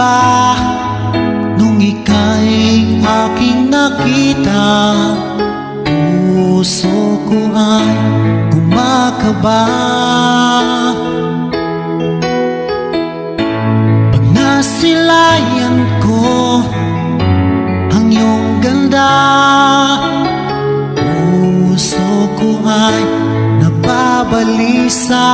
ba nung ika'y aking nakita? Puso ko ay kumakaba pag nasilayan ko ang iyong ganda. Puso ko ay nababalisa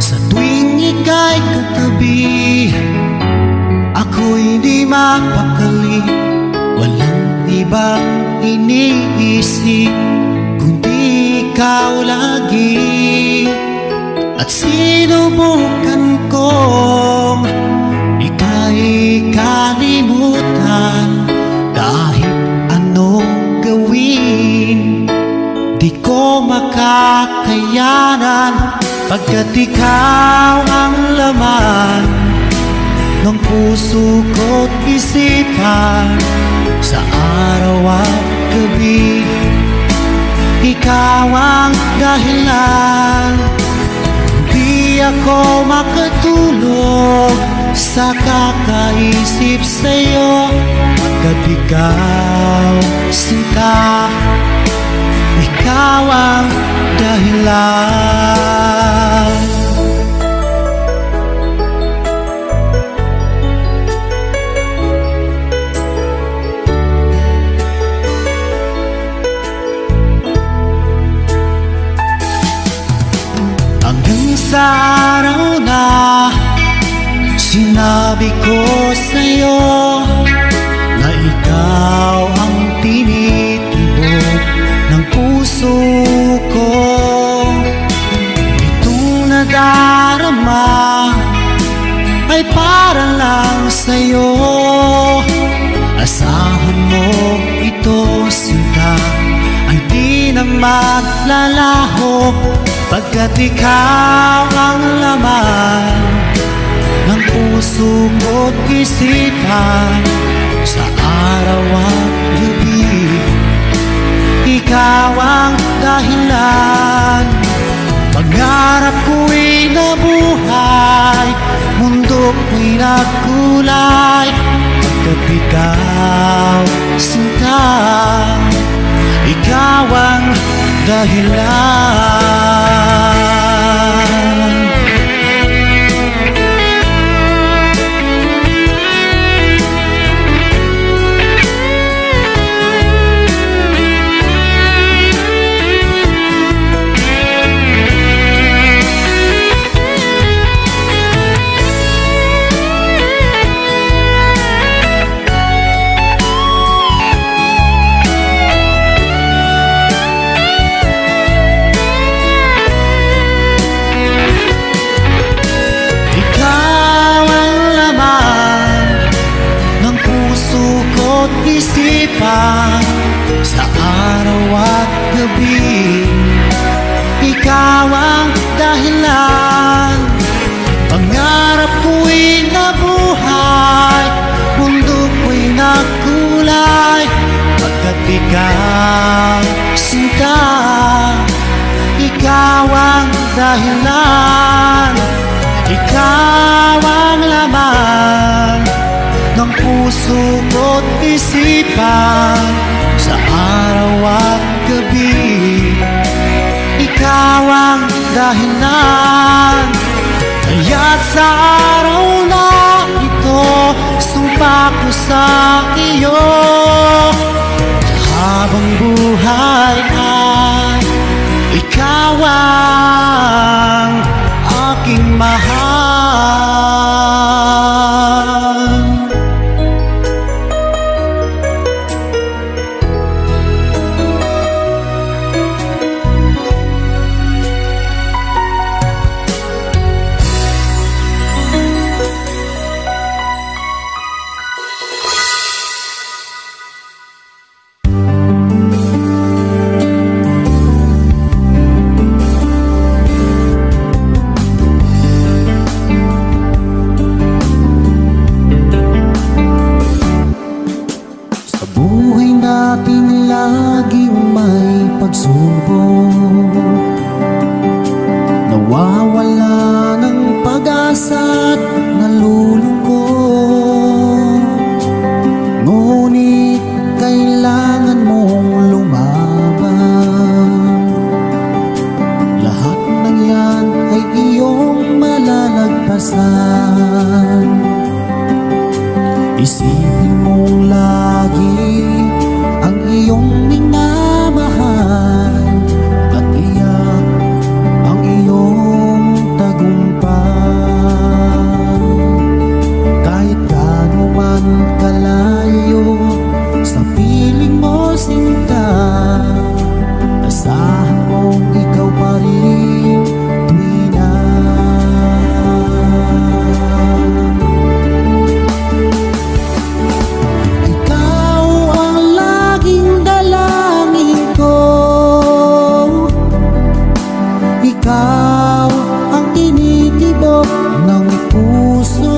sa tuwing ika'y katabi. Ako'y di mapakali, walang ibang iniisip kundi ikaw lagi. At sinubukan kong ika'y kalimutan, kahit anong gawin di ko makakayanan, pagkat ikaw ang laman ng puso ko't isipan. Sa araw at gabi, ikaw ang dahilan. Di ako makatulog sa kakaisip sa'yo, pagkat ikaw, sinta, ikaw ang dahilan. Hanggang sa araw na sinabi ko sa'yo na ikaw ang tinitibok ng puso ko. Itong nadarama ay para lang sa'yo. Asahan mo ito, sinta, ay di na maglalaho, pagkat ikaw ang laman ng puso ko't isipan. Sa araw at gabi, ikaw ang dahilan. Pangarap ko'y nabuhay, mundo ko'y nagkulay, pagkat ikaw, sinta, ikaw ang dahilan. Isipan sa araw at gabi, ikaw ang dahilan. Pangarap ko'y nabuhay, mundo ko'y nagkulay, pagkat ikaw, sinta, ikaw ang dahilan. Ikaw ang laman ng puso ko't isipan. Sa araw at gabi, ikaw ang dahilan. Kaya't sa araw na ito, sumpa ko sa iyo, habang buhay ay ikaw ang aking mahal. Nawawala ng pag-asa, umasa't nalulungkot, ngunit kailangan mong lumaban. Lahat ng yan ay iyong malalagpasan. Isipin mong lagi ang iyong minamahal at iyak ang iyong tagumpay. Kahit gaano man kalayo sa piling mo sinta, asahan mong ikaw pa rin tuwing na. Ikaw ang laging dalangin ko, ikaw ang tinitibok ng puso,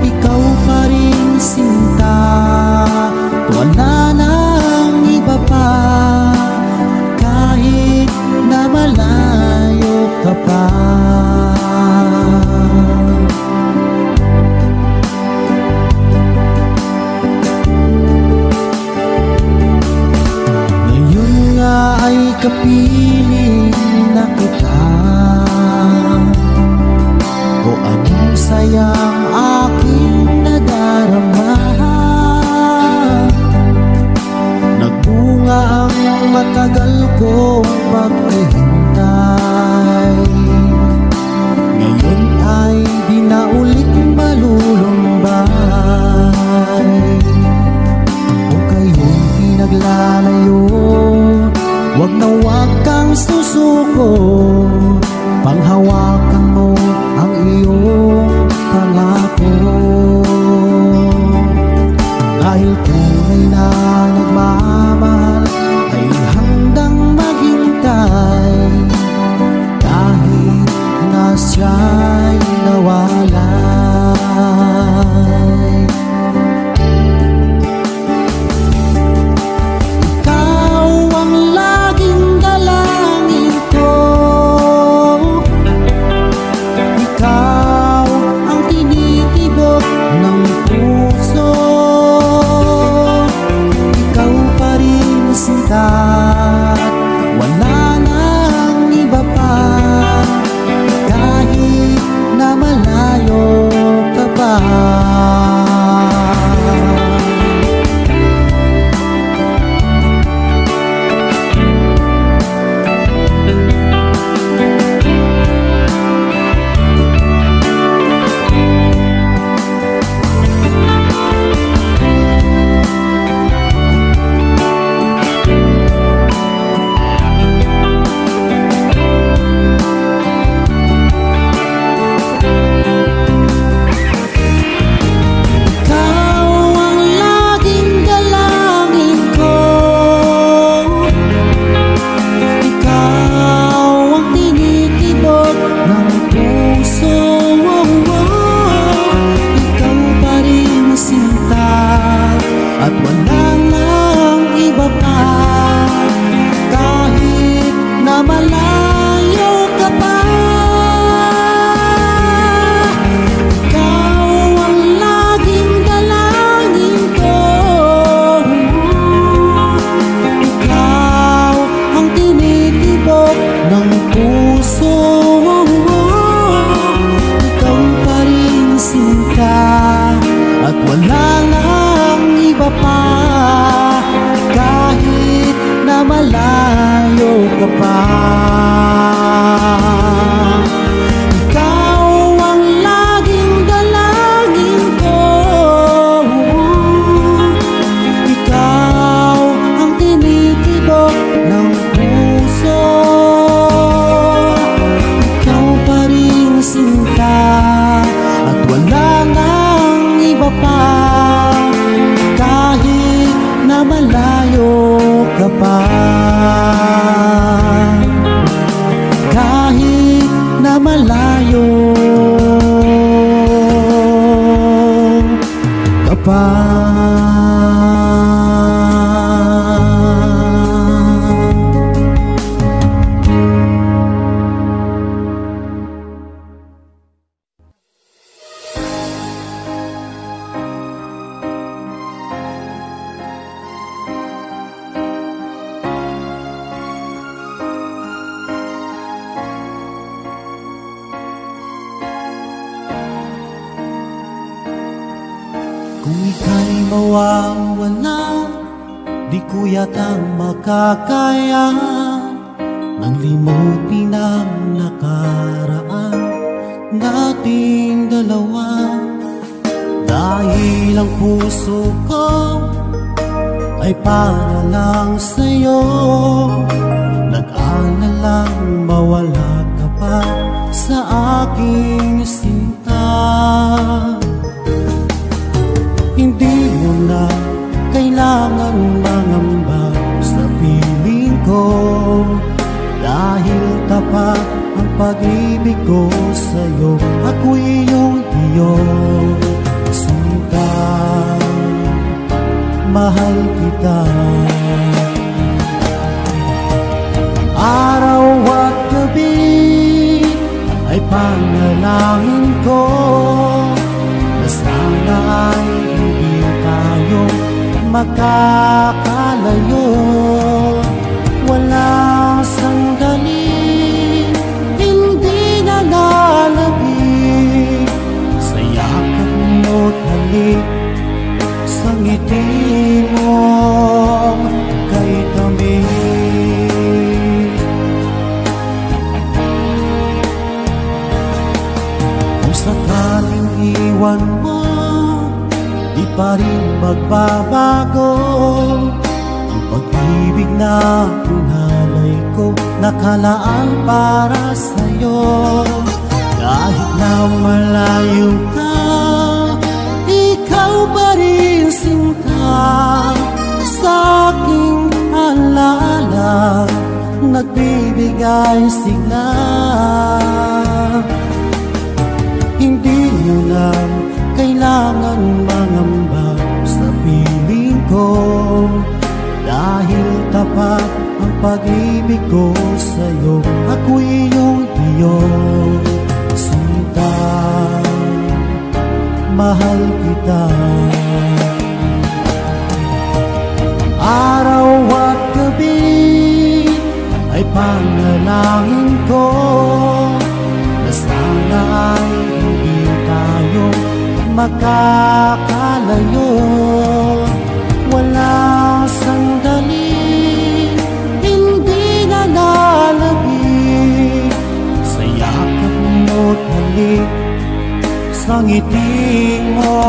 ikaw pa rin sinta, wala nang iba pa, kahit na malayo ka pa. Ngayon nga ay kapiling na kita, o anong sayang aking nadarama. Nagbunga ang matagal kong paghihintay, ngayon ay di na ulit malulumbay. Kung kayo'y pinaglalayo, wag na wag kang susuko, panghawakan mo ang iyong pangako. Dahil tunay na nagmamahal ay handang maghintay, kahit na siya'y nawalay. Ikaw ang laging dalangin ko, ikaw ang tinitibok ng puso, ikaw pa rin sinta, wala nang iba pa, kahit na malayo ka pa. At wala nang iba pa, kahit na malayo ka pa. Ikaw ang laging dalangin ko, ikaw ang tinitibok ng puso, ikaw pa rin sinta, at wala nang iba pa, kahit na malayo ka pa. Ikaw ang laging dalangin ko, ikaw ang tinitibok ng puso, ikaw pa rin sinta, at wala nang iba pa, kahit na malayo ka pa. mawawala, di ko yata makakaya nang limutin ang nakaraan nating dalawa. Dahil ang puso ko ay para lang sa'yo, nag-aalalang mawala ka pa sa aking sinta. Hindi mo na kailangan mangamba sa piling ko, dahil tapat ang pag-ibig ko sa'yo. Ako'y iyong sinta, mahal kita. Araw at gabi ay panalangin ko na sana ay hindi tayo makakalayo. Walang sandali hindi nalalabig sa yakap mo't halik, sa ngiti mo kay kami. Kung sakaling iwan mo, di pa rin magbabago ang pag-ibig na hinalay ko, nakalaan para sa'yo. Kahit na malayo ka, ikaw pa rin sinta, sa aking alaala nagbibigay sigla. Hindi mo na kailangan mangamba sa piling ko, dahil tapat ang pag-ibig ko sa'yo. Ako'y iyong sinta, mahal kita. Araw at gabi ay panalangin ko na sana ay hindi tayo makakalayo. Walang sandali hindi nalalabig sa yakap mo't halik, sa ngiti mo